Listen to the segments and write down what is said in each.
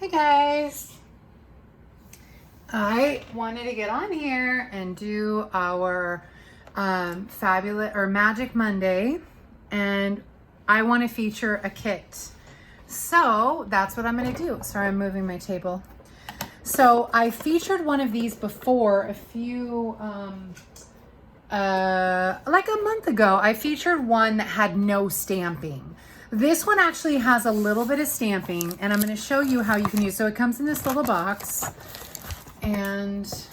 Hey guys, I wanted to get on here and do our fabulous or Magic Monday, and I want to feature a kit. So that's what I'm going to do. Sorry, I'm moving my table. So I featured one of these before a few, like a month ago. I featured one that had no stamping. This one actually has a little bit of stamping, and I'm going to show you how you can use. So it comes in this little box, and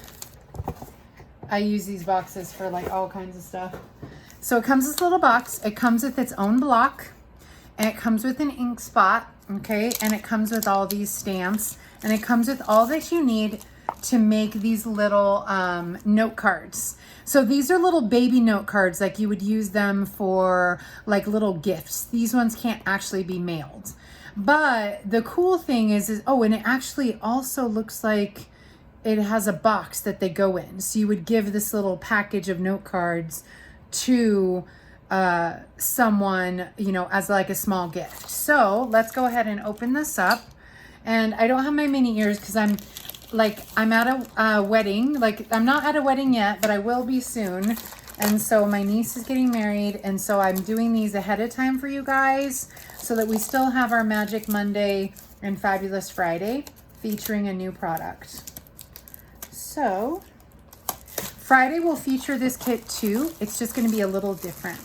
I use these boxes for like all kinds of stuff. So it comes in this little box. It comes with its own block, and it comes with an ink spot, okay? And it comes with all these stamps, and it comes with all that you need to make these little note cards. So these are little baby note cards, like you would use them for like little gifts. These ones can't actually be mailed. But the cool thing is oh, and it actually also looks like it has a box that they go in. So you would give this little package of note cards to someone, you know, as like a small gift. So let's go ahead and open this up. And I don't have my mini ears because I'm at a wedding. Like, I'm not at a wedding yet, but I will be soon. And so my niece is getting married, and so I'm doing these ahead of time for you guys so that we still have our Magic Monday and Fabulous Friday featuring a new product. So Friday will feature this kit too. It's just going to be a little different.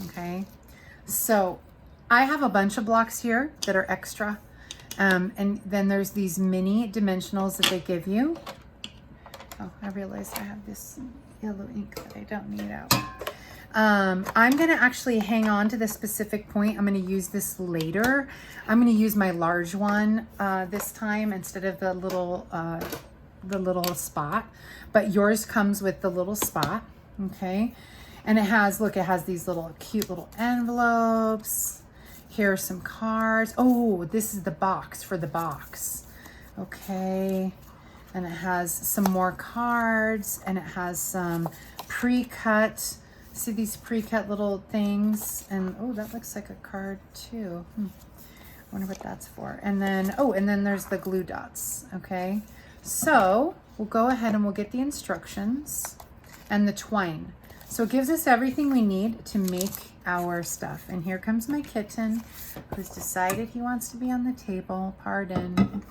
Okay, so I have a bunch of blocks here that are extra. And then there's these mini dimensionals that they give you. Oh, I realized I have this yellow ink that I don't need out. I'm going to actually hang on to this specific point. I'm going to use this later. I'm going to use my large one this time instead of the little spot. But yours comes with the little spot, okay? And it has, look, it has these little cute little envelopes. Here are some cards. Oh, this is the box for the box. Okay. And it has some more cards, and it has some pre-cut. See these pre-cut little things? And oh, that looks like a card too. I wonder what that's for. And then, oh, and then there's the glue dots. Okay. So we'll go ahead and we'll get the instructions and the twine. So it gives us everything we need to make our stuff. And here comes my kitten who's decided he wants to be on the table. Pardon.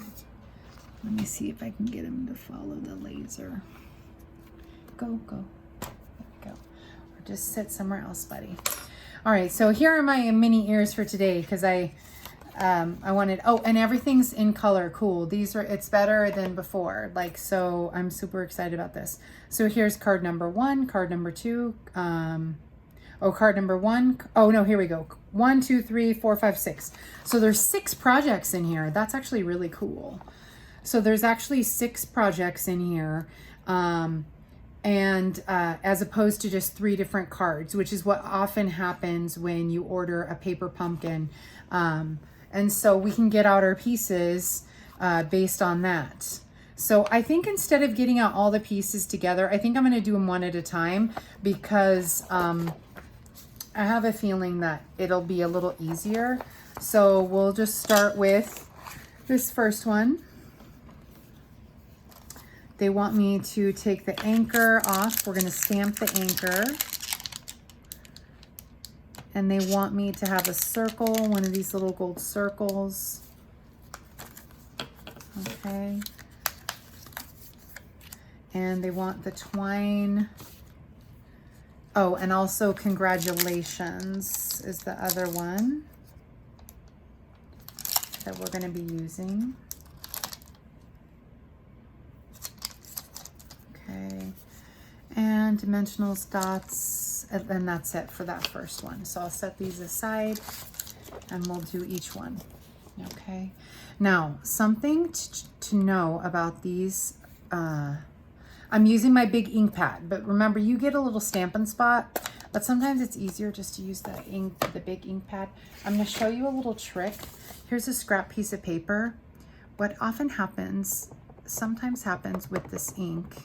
Let me see if I can get him to follow the laser. Go. There we go. Or just sit somewhere else, buddy. All right, so here are my mini ears for today because I wanted, oh, and everything's in color. Cool. It's better than before. Like, so I'm super excited about this. So here's card number 1, card number 2, card number 1. Oh no, here we go. 1, 2, 3, 4, 5, 6. So there's 6 projects in here. That's actually really cool. So there's actually 6 projects in here. As opposed to just 3 different cards, which is what often happens when you order a paper pumpkin. And so we can get out our pieces based on that. So I think instead of getting out all the pieces together, I think I'm going to do them one at a time because I have a feeling that it'll be a little easier. So we'll just start with this first one. They want me to take the anchor off. We're going to stamp the anchor. And they want me to have a circle, one of these little gold circles. Okay. And they want the twine. Oh, and also congratulations is the other one that we're going to be using. Okay. And dimensional dots, and that's it for that first one. So I'll set these aside and we'll do each one. Okay. Now, something to know about these, I'm using my big ink pad, but remember you get a little Stampin' spot, but sometimes it's easier just to use the big ink pad. I'm going to show you a little trick. Here's a scrap piece of paper. What often happens, sometimes happens with this ink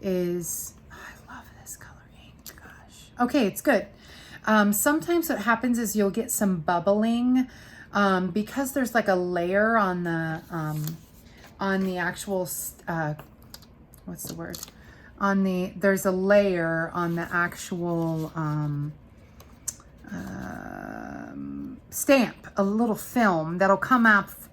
is, oh, I love this color ink, gosh. Okay, it's good. Sometimes what happens is you'll get some bubbling because there's like a layer on the actual, what's the word? There's a layer on the actual stamp, a little film that'll come off.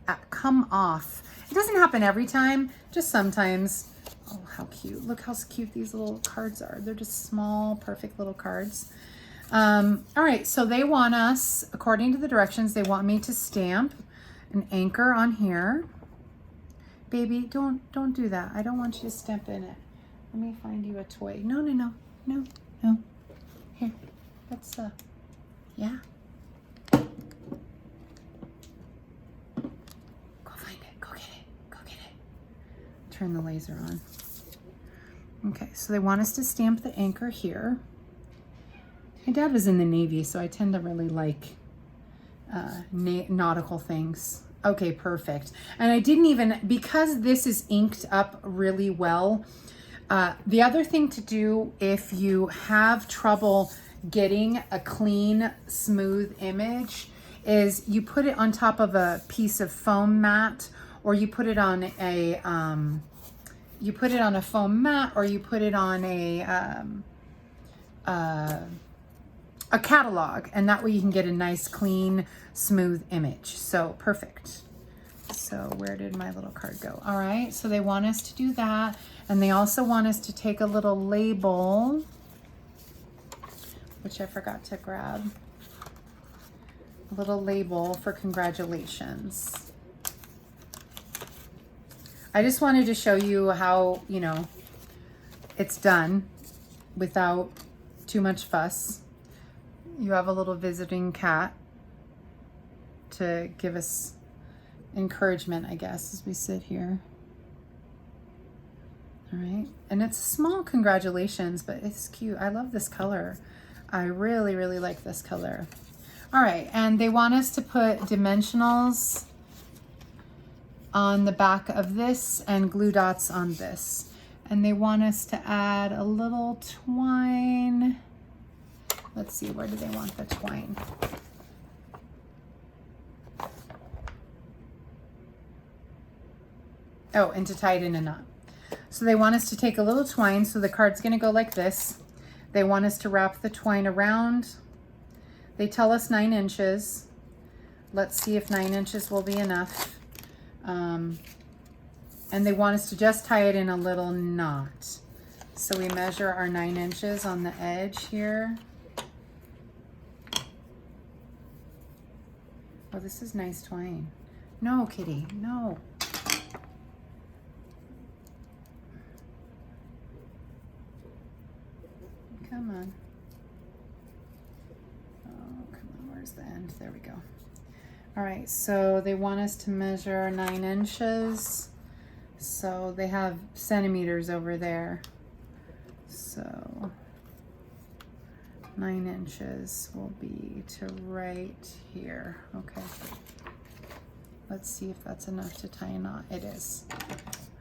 It doesn't happen every time, just sometimes. Oh, how cute. Look how cute these little cards are. They're just small, perfect little cards. All right, so they want us, according to the directions, they want me to stamp an anchor on here. Baby, don't do that. I don't want you to stamp in it. Let me find you a toy. No. Here, that's, yeah. Go find it, go get it. Turn the laser on. Okay, so they want us to stamp the anchor here. My dad was in the Navy, so I tend to really like nautical things. Okay, perfect. And I didn't even, because this is inked up really well, the other thing to do if you have trouble getting a clean, smooth image is you put it on top of a piece of foam mat, or you put it on a foam mat, or you put it on a catalog, and that way you can get a nice, clean, smooth image. So perfect. So where did my little card go? All right, so they want us to do that, and they also want us to take a little label, which I forgot to grab. A little label for congratulations. I just wanted to show you how, you know, it's done without too much fuss. You have a little visiting cat to give us encouragement, I guess, as we sit here. All right, and it's a small congratulations, but it's cute. I love this color. I really, really like this color. All right, and they want us to put dimensionals on the back of this and glue dots on this. And they want us to add a little twine. Let's see, where do they want the twine? Oh, and to tie it in a knot. So they want us to take a little twine, so the card's gonna go like this. They want us to wrap the twine around. They tell us 9 inches. Let's see if 9 inches will be enough. And they want us to just tie it in a little knot. So we measure our 9 inches on the edge here. Oh, this is nice twine. No, kitty, no. Come on. Oh, come on, where's the end? There we go. All right, so they want us to measure 9 inches. So they have centimeters over there. So 9 inches will be to right here. Okay. Let's see if that's enough to tie a knot. It is.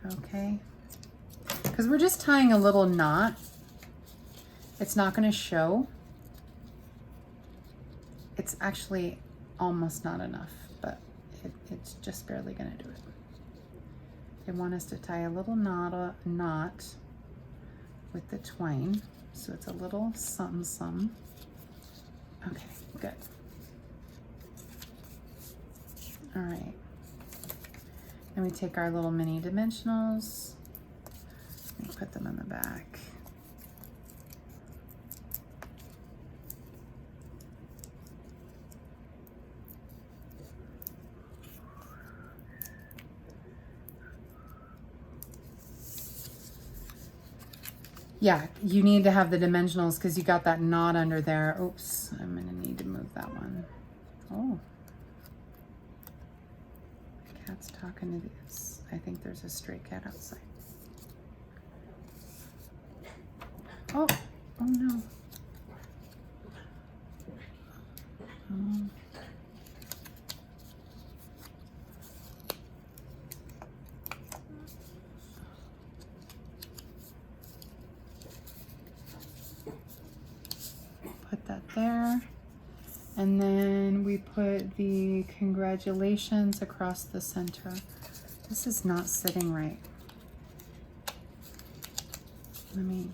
Okay. Because we're just tying a little knot. It's not going to show. It's actually almost not enough, but it's just barely going to do it. They want us to tie a little knot with the twine, so it's a little something. Okay, good. All right. And we take our little mini dimensionals and put them in the back. Yeah, you need to have the dimensionals because you got that knot under there. Oops, I'm gonna need to move that one. Oh. Cat's talking to these. I think there's a stray cat outside. Oh, oh no. Put that there. And then we put the congratulations across the center. This is not sitting right. Let me...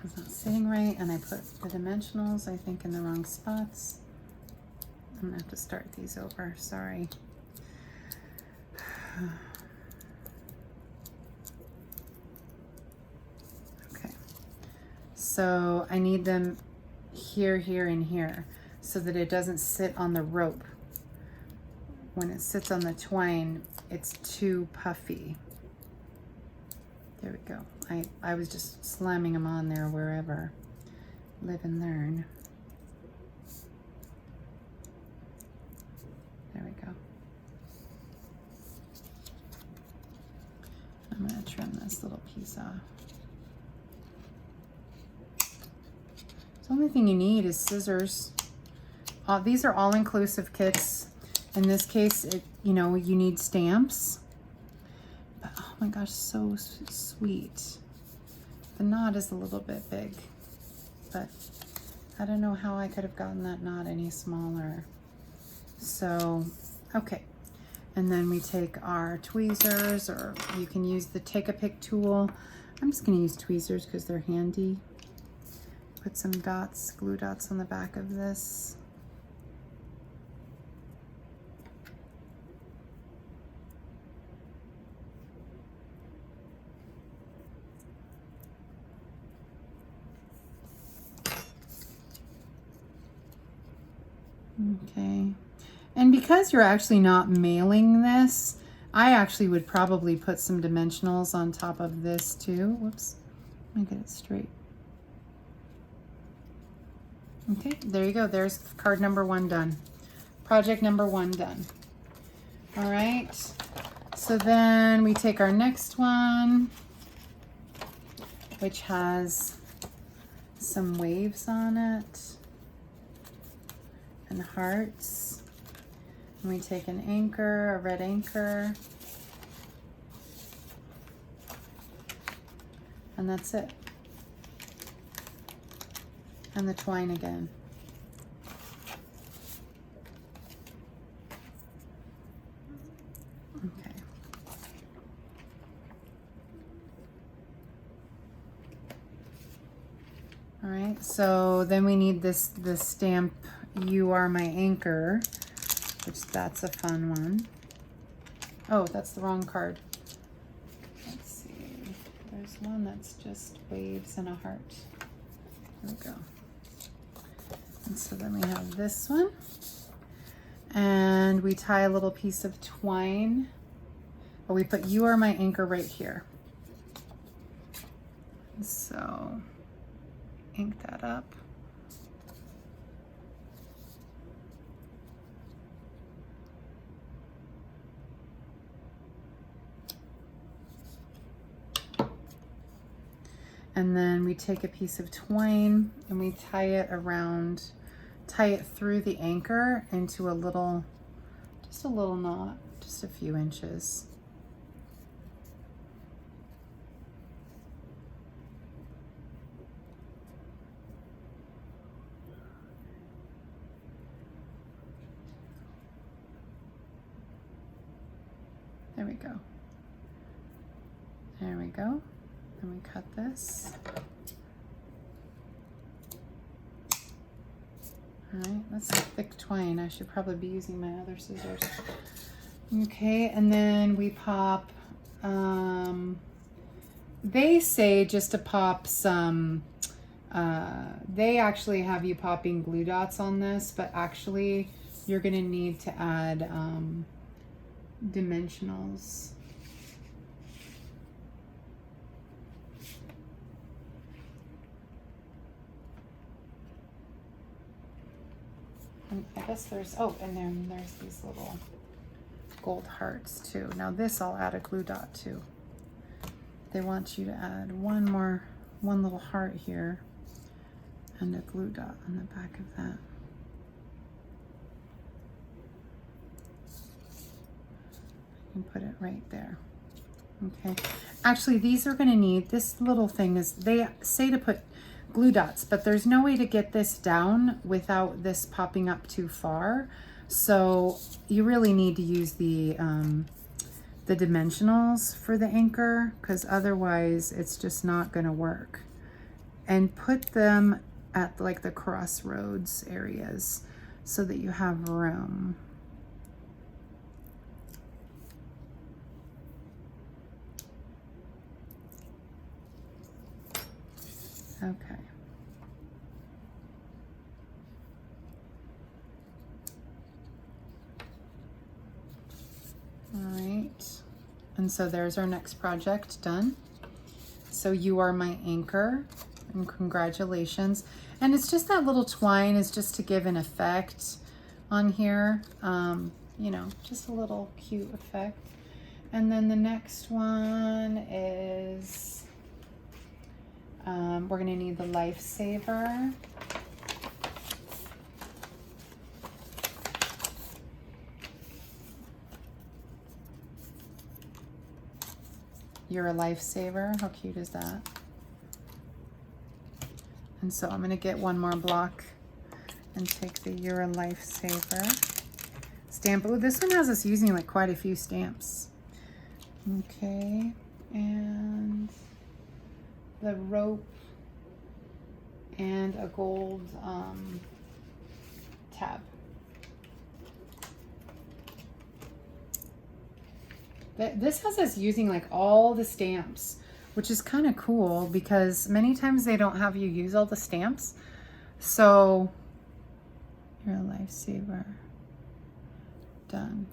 It's not sitting right, and I put the dimensionals, I think, in the wrong spots. I'm gonna have to start these over, sorry. Okay, so I need them here, here, and here, so that it doesn't sit on the rope. When it sits on the twine, it's too puffy. There we go. I was just slamming them on there wherever. Live and learn. There we go. I'm going to trim this little piece off. The only thing you need is scissors. These are all-inclusive kits. In this case, you know, you need stamps. But oh my gosh, so sweet. The knot is a little bit big, but I don't know how I could have gotten that knot any smaller. So, okay. And then we take our tweezers, or you can use the Take-A-Pick tool. I'm just going to use tweezers because they're handy. Put some dots, glue dots on the back of this. Okay, and because you're actually not mailing this, I actually would probably put some dimensionals on top of this too. Whoops, let me get it straight. Okay, there you go. There's card number 1 done. Project number 1 done. All right, so then we take our next one, which has some waves on it and hearts. And we take an anchor, a red anchor, and that's it. And the twine again. Okay. All right, so then we need this stamp, "You Are My Anchor," which that's a fun one. Oh, that's the wrong card. Let's see. There's one that's just waves and a heart. There we go. And so then we have this one. And we tie a little piece of twine. Or we put "You Are My Anchor" right here. So ink that up. And then we take a piece of twine and we tie it through the anchor into a little, just a little knot, just a few inches. There we go. There we go. And we cut this. All right, that's a thick twine. I should probably be using my other scissors. Okay, and then we pop, they say just to pop some, they actually have you popping glue dots on this, but actually you're gonna need to add dimensionals. And I guess there's, oh, and then there's these little gold hearts too. Now this I'll add a glue dot to. they want you to add one little heart here and a glue dot on the back of that. You can put it right there. Okay, actually these are gonna need, this little thing is, they say to put glue dots, but there's no way to get this down without this popping up too far. So you really need to use the dimensionals for the anchor, because otherwise it's just not gonna work. And put them at like the crossroads areas so that you have room. Okay. All right. And so there's our next project done. So you are my anchor, and congratulations. And it's just that little twine is just to give an effect on here. You know, just a little cute effect. And then the next one is, we're gonna need the lifesaver. You're a lifesaver. How cute is that? And so I'm gonna get one more block and take the You're a Lifesaver stamp. Oh, this one has us using like quite a few stamps. Okay, and the rope and a gold tab. This has us using like all the stamps, which is kind of cool because many times they don't have you use all the stamps. So You're a Lifesaver. Done.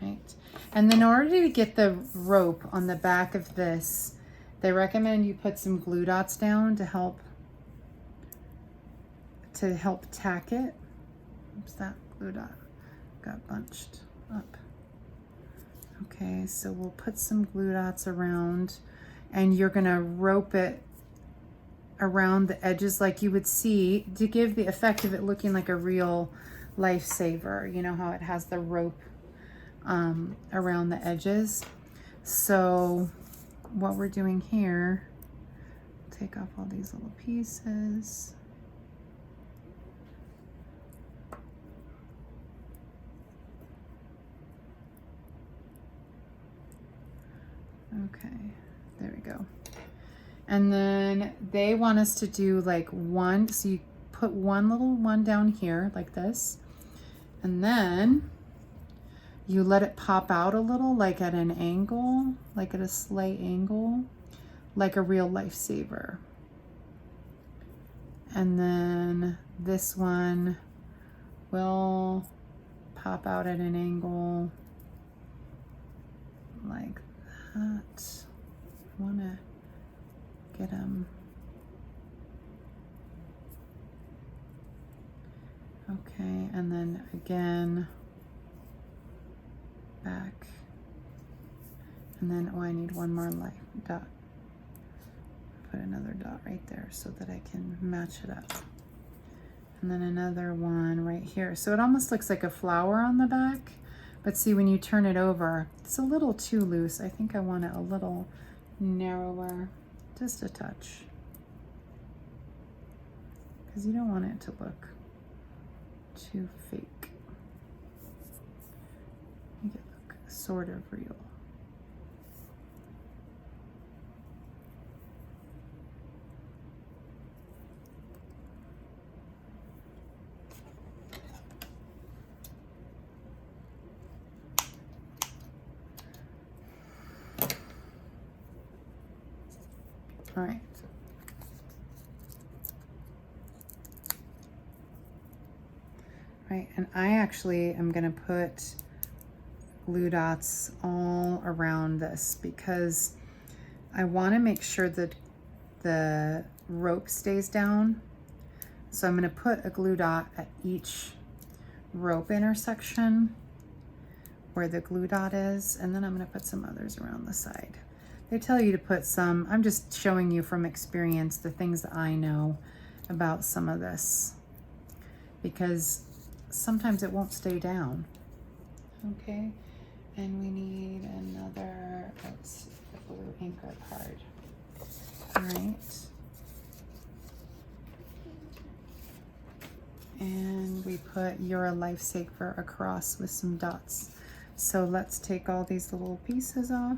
All right. And then in order to get the rope on the back of this, they recommend you put some glue dots down to help tack it. Oops, that glue dot got bunched up. Okay, so we'll put some glue dots around, and you're gonna rope it around the edges like you would see to give the effect of it looking like a real lifesaver. You know how it has the rope around the edges. So what we're doing here, take off all these little pieces. Okay, there we go. And then they want us to do like one, so you put one little one down here like this, and then you let it pop out a little, like at an angle, like at a slight angle, like a real lifesaver. And then this one will pop out at an angle like that. I want to get them. Okay, and then again, back. And then, oh, I need one more dot. Put another dot right there so that I can match it up. And then another one right here. So it almost looks like a flower on the back. But see, when you turn it over, it's a little too loose. I think I want it a little narrower, just a touch. Because you don't want it to look too fake. Make it look sort of real. All right. Right, and I actually am gonna put glue dots all around this because I wanna make sure that the rope stays down. So I'm gonna put a glue dot at each rope intersection where the glue dot is, and then I'm gonna put some others around the side. They tell you to put some, I'm just showing you from experience the things that I know about some of this, because sometimes it won't stay down. Okay, and we need another, let's see, the blue anchor card. All right. And we put "You're a Lifesaver" across with some dots. So let's take all these little pieces off.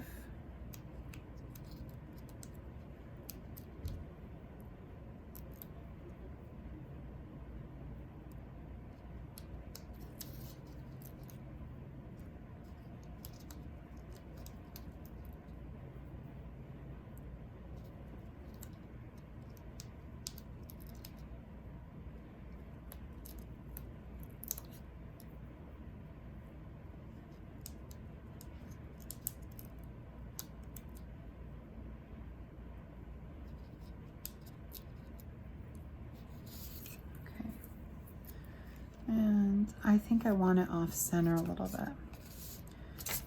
And I think I want it off center a little bit.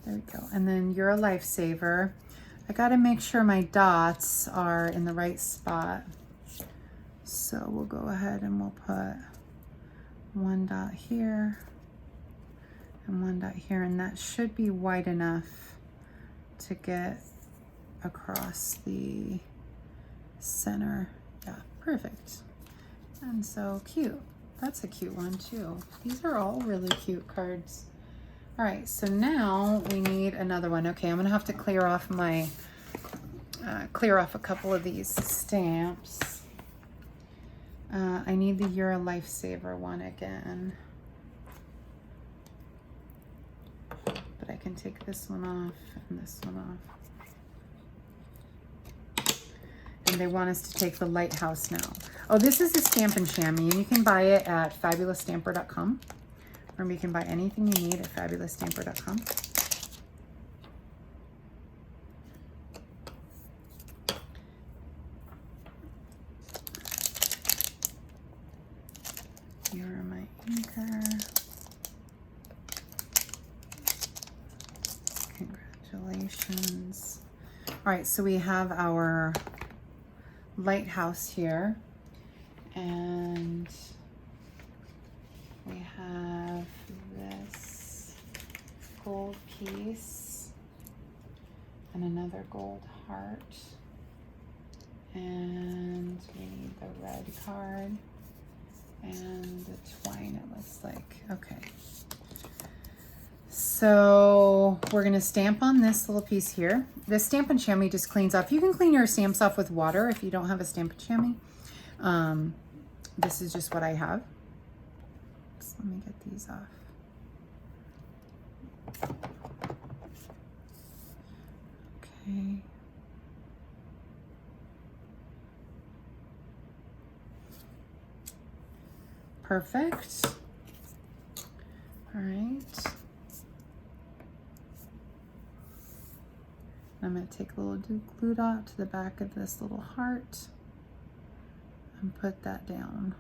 There we go. And then "You're a Lifesaver." I got to make sure my dots are in the right spot. So we'll go ahead and we'll put one dot here and one dot here, and that should be wide enough to get across the center. Yeah, perfect. And so cute. That's a cute one too. These are all really cute cards. All right, so now we need another one. Okay, I'm gonna have to clear off my, clear off a couple of these stamps. I need the "You're a Lifesaver" one again. But I can take this one off and this one off. And they want us to take the Lighthouse now. Oh, this is a Stampin' Chamois, and you can buy it at fabulousstamper.com. Remember, you can buy anything you need at fabulousstamper.com. You're my anchor. Congratulations. All right, so we have our lighthouse here, and we have this gold piece and another gold heart, and we need the red card and the twine, it looks like. Okay, so we're gonna stamp on this little piece here. This Stampin' Chamois just cleans up. You can clean your stamps off with water if you don't have a Stampin' Chamois. This is just what I have. So let me get these off. Okay. Perfect. All right. I'm going to take a little glue dot to the back of this little heart and put that down.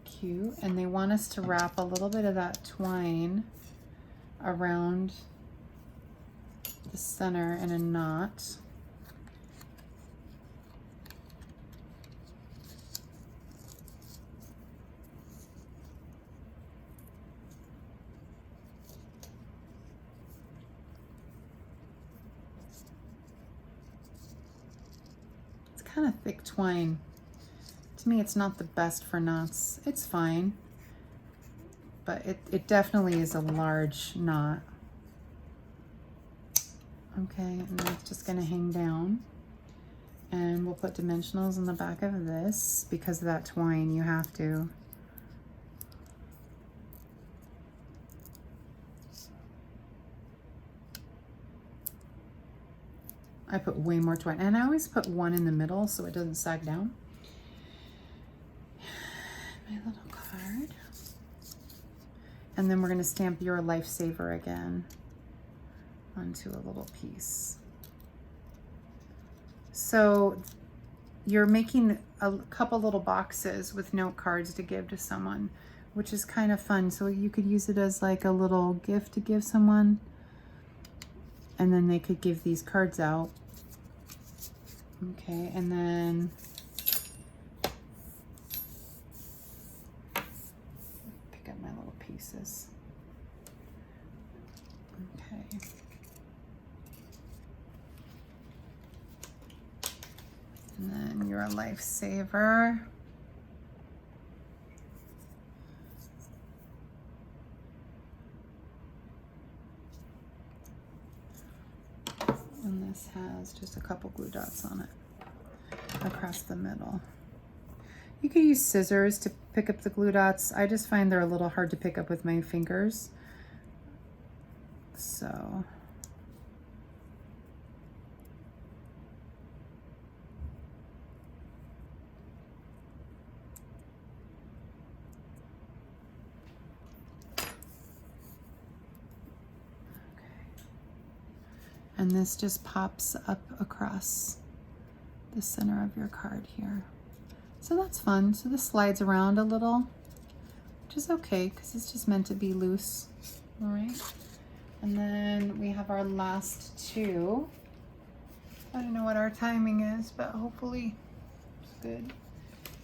Cute. And they want us to wrap a little bit of that twine around the center in a knot. Kind of thick twine. To me, it's not the best for knots. It's fine, but it definitely is a large knot. Okay, and then it's just gonna hang down, and we'll put dimensionals on the back of this. Because of that twine, you have to. I put way more twine, and I always put one in the middle so it doesn't sag down. My little card. And then we're going to stamp "You're a Lifesaver" again onto a little piece. So you're making a couple little boxes with note cards to give to someone, which is kind of fun. So you could use it as like a little gift to give someone, and then they could give these cards out. Okay, and then pick up my little pieces. Okay. And then you're a lifesaver. And this has just a couple glue dots on it across the middle. You could use scissors to pick up the glue dots. I just find they're a little hard to pick up with my fingers. So and this just pops up across the center of your card here. So that's fun. So this slides around a little, which is okay because it's just meant to be loose. All right. And then we have our last two. I don't know what our timing is, but hopefully it's good.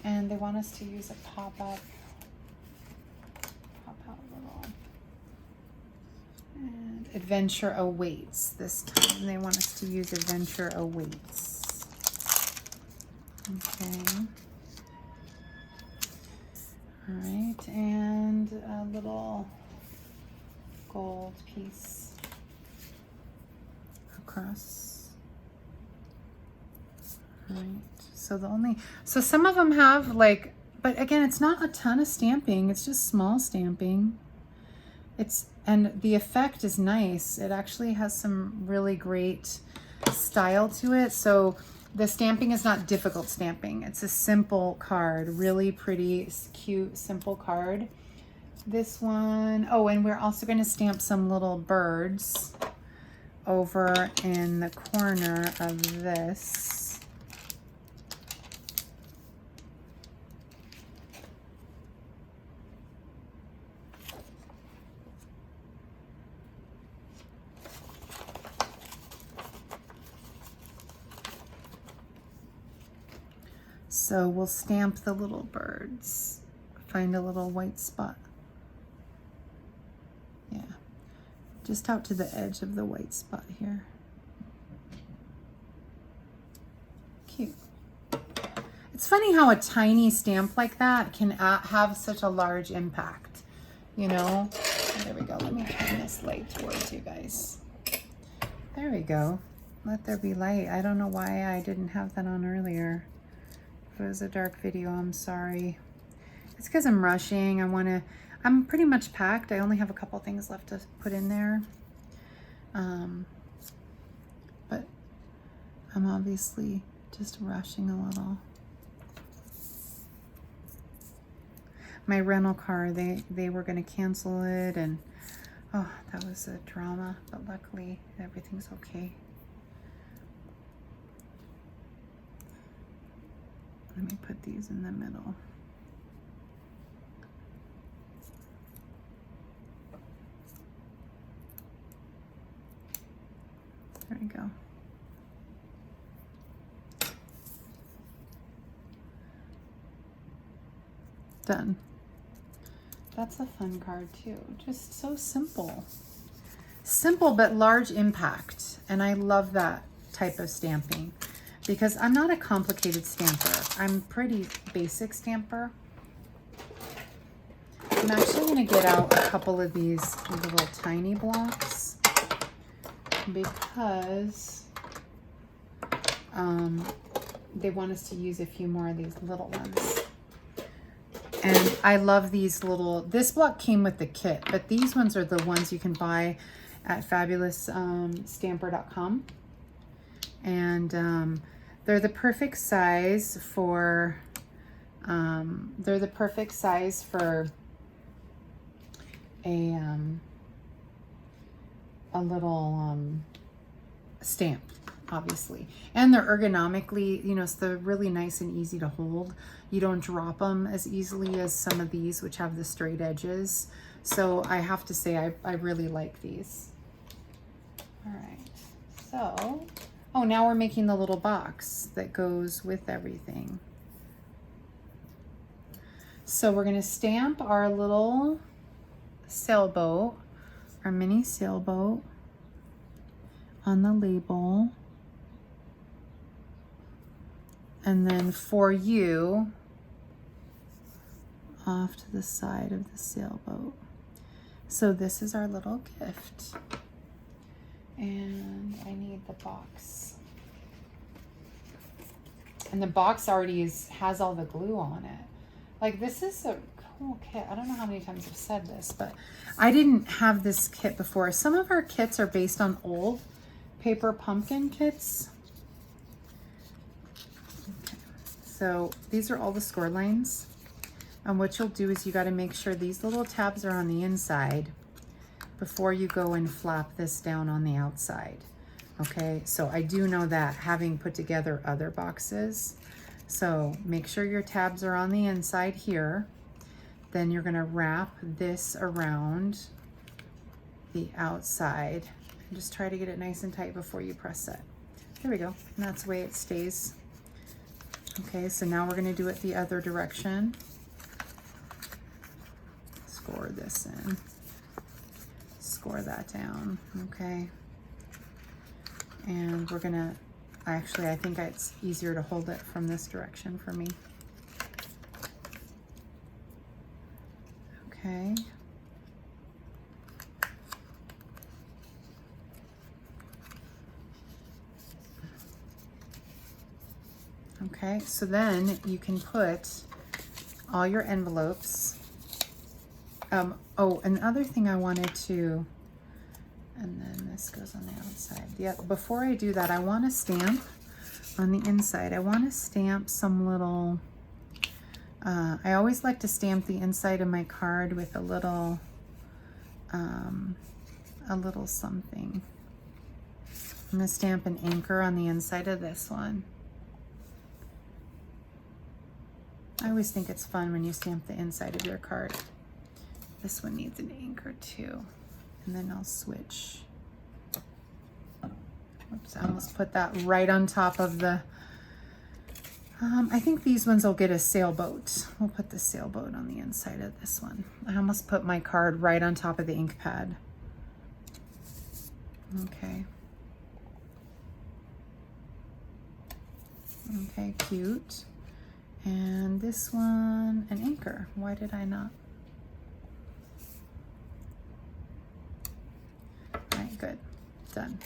And they want us to use a pop-out little. And Adventure Awaits this time. They want us to use Adventure Awaits. Okay. All right, and a little gold piece across. All right, so some of them have like, but again, it's not a ton of stamping. It's just small stamping. And the effect is nice. It actually has some really great style to it. So the stamping is not difficult stamping. It's a simple card, really pretty, cute, simple card. This one, oh, and we're also going to stamp some little birds over in the corner of this. So we'll stamp the little birds. Find a little white spot. Yeah, just out to the edge of the white spot here. Cute. It's funny how a tiny stamp like that can have such a large impact, you know? There we go. Let me turn this light towards you guys. There we go. Let there be light. I don't know why I didn't have that on earlier. If it was a dark video, I'm sorry. It's because I'm rushing. I'm pretty much packed. I only have a couple things left to put in there. But I'm obviously just rushing a little. My rental car, they were going to cancel it, and oh, that was a drama, but luckily everything's okay. Let me put these in the middle. There we go. Done. That's a fun card too. Just so simple. Simple but large impact. And I love that type of stamping because I'm not a complicated stamper. I'm pretty basic stamper. I'm actually going to get out a couple of these little tiny blocks because they want us to use a few more of these little ones. And I love these little, this block came with the kit, but these ones are the ones you can buy at fabulousstamper.com. And they're the perfect size for, a little stamp. obviously. And they're ergonomically, you know, so they're really nice and easy to hold. You don't drop them as easily as some of these, which have the straight edges. So I have to say, I really like these. All right, so, oh, now we're making the little box that goes with everything. So we're gonna stamp our little sailboat, our mini sailboat on the label. And then for you, off to the side of the sailboat. So this is our little gift. And I need the box. And the box already has all the glue on it. Like, this is a cool kit. I don't know how many times I've said this, but I didn't have this kit before. Some of our kits are based on old paper pumpkin kits. Okay. So these are all the score lines. And what you'll do is you got to make sure these little tabs are on the inside before you go and flap this down on the outside. Okay, so I do know that, having put together other boxes. So make sure your tabs are on the inside here. Then you're gonna wrap this around the outside and just try to get it nice and tight before you press it. There we go, and that's the way it stays. Okay, so now we're gonna do it the other direction. Score this in. Score that down, okay? And we're gonna, actually, I think it's easier to hold it from this direction for me. Okay. Okay, so then you can put all your envelopes. Oh, another thing I wanted to, and then this goes on the outside. Yeah, before I do that, I want to stamp on the inside. I want to stamp some little, I always like to stamp the inside of my card with a little something. I'm going to stamp an anchor on the inside of this one. I always think it's fun when you stamp the inside of your card. This one needs an anchor too. And then I'll switch. Oops, I almost put that right on top of the, I think these ones will get a sailboat. We'll put the sailboat on the inside of this one. I almost put my card right on top of the ink pad. Okay. Okay, cute. And this one, an anchor. Why did I not? All right, good, done.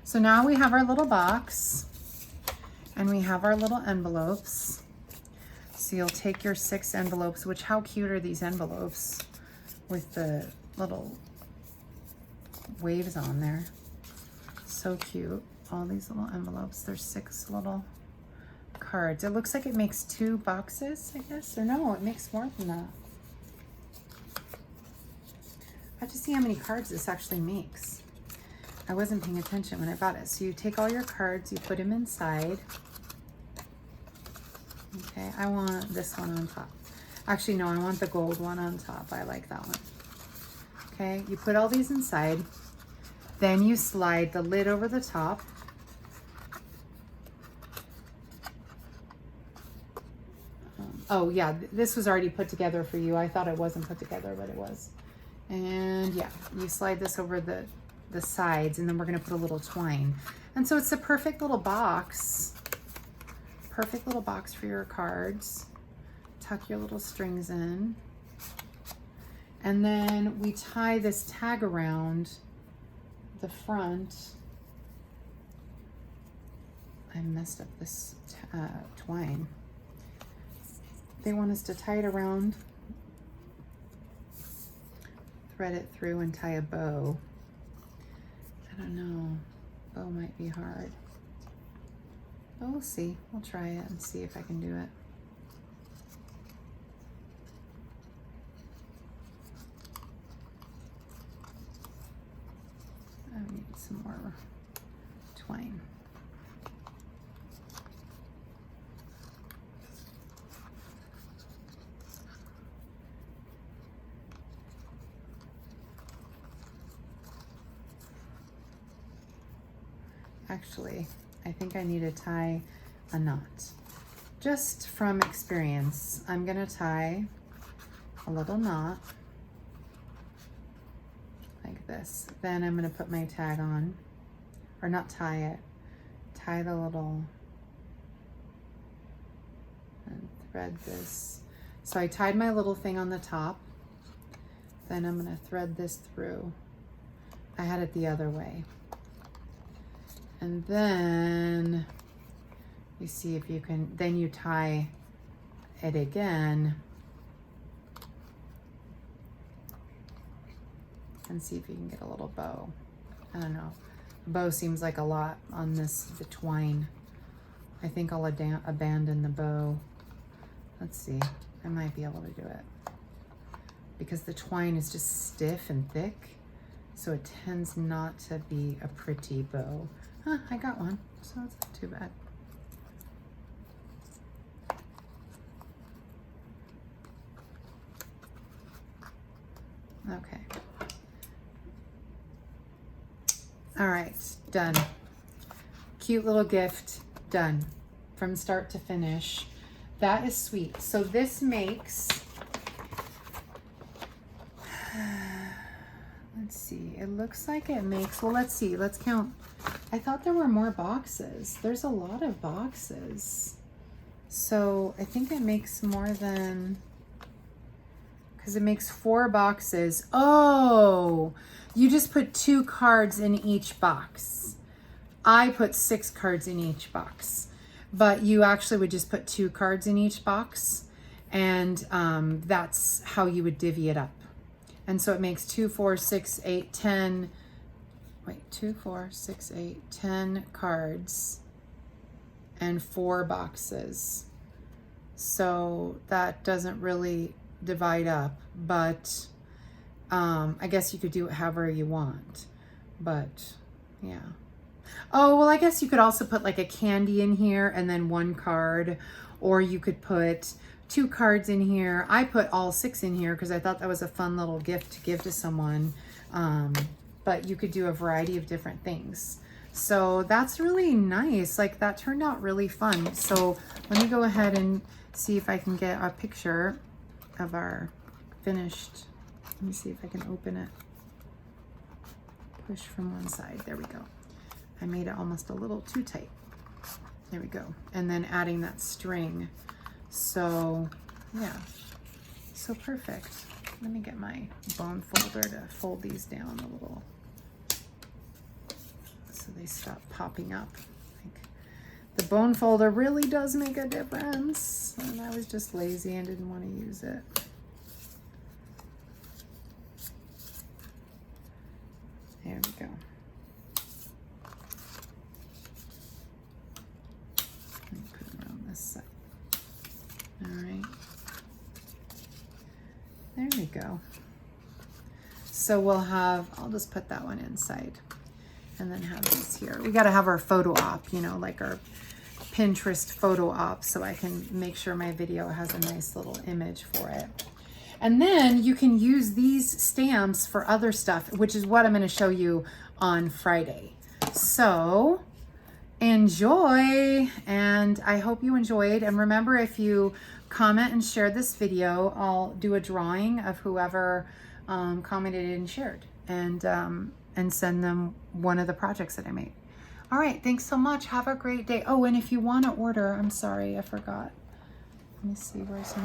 So now we have our little box and we have our little envelopes. So you'll take your 6 envelopes, which, how cute are these envelopes with the little waves on there? So cute, all these little envelopes. There's 6 little cards. It looks like it makes 2 boxes, I guess, or no, it makes more than that. I have to see how many cards this actually makes. I wasn't paying attention when I bought it. So you take all your cards, you put them inside. Okay, I want this one on top. Actually, no, I want the gold one on top. I like that one. Okay, you put all these inside. Then you slide the lid over the top. Oh yeah, this was already put together for you. I thought it wasn't put together, but it was. And yeah, you slide this over the sides, and then we're gonna put a little twine. And so it's a perfect little box. Perfect little box for your cards. Tuck your little strings in. And then we tie this tag around the front. I messed up this twine. They want us to tie it around, thread it through, and tie a bow. I don't know, bow might be hard, but we'll see. We'll try it and see if I can do it. I need some more twine. Actually, I think I need to tie a knot. Just from experience, I'm gonna tie a little knot like this. Then I'm gonna put my tag on, or not tie it, tie the little, and thread this. So I tied my little thing on the top. Then I'm gonna thread this through. I had it the other way. And then you see if you can, then you tie it again and see if you can get a little bow. I don't know. A bow seems like a lot on this, the twine. I think I'll abandon the bow. Let's see, I might be able to do it. Because the twine is just stiff and thick, so it tends not to be a pretty bow. Huh, I got one, so it's not too bad. Okay. All right, done. Cute little gift, done. From start to finish. That is sweet. So this makes, let's see, it looks like it makes, well, let's see, let's count. I thought there were more boxes. There's a lot of boxes. So I think it makes more than, because it makes 4 boxes. Oh, you just put 2 cards in each box. I put 6 cards in each box, but you actually would just put 2 cards in each box, and that's how you would divvy it up. And so it makes 2, 4, 6, 8, 10, wait, 2, 4, 6, 8, 10 cards and 4 boxes. So that doesn't really divide up, but I guess you could do it however you want, but yeah. Oh, well, I guess you could also put like a candy in here and then 1 card, or you could put 2 cards in here. I put all 6 in here because I thought that was a fun little gift to give to someone. But you could do a variety of different things. So that's really nice. Like, that turned out really fun. So let me go ahead and see if I can get a picture of our finished. Let me see if I can open it. Push from one side. There we go. I made it almost a little too tight. There we go. And then adding that string. So yeah, so perfect. Let me get my bone folder to fold these down a little so they stop popping up. Like, the bone folder really does make a difference, and I was just lazy and didn't want to use it. There we go. Let me put it around this side. All right. There we go. So we'll have, I'll just put that one inside and then have these here. We got to have our photo op, you know, like our Pinterest photo op, so I can make sure my video has a nice little image for it. And then you can use these stamps for other stuff, which is what I'm going to show you on Friday. So enjoy, and I hope you enjoyed. And remember, if you comment and share this video, I'll do a drawing of whoever commented and shared, and send them one of the projects that I made. All right, thanks so much. Have a great day. Oh, and if you want to order, I'm sorry, I forgot. Let me see, where's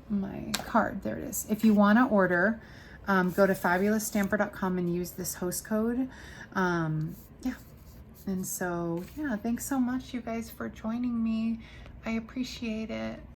my card? There it is. If you want to order, go to fabulousstamper.com and use this host code. Yeah. And so, yeah, thanks so much, you guys, for joining me. I appreciate it.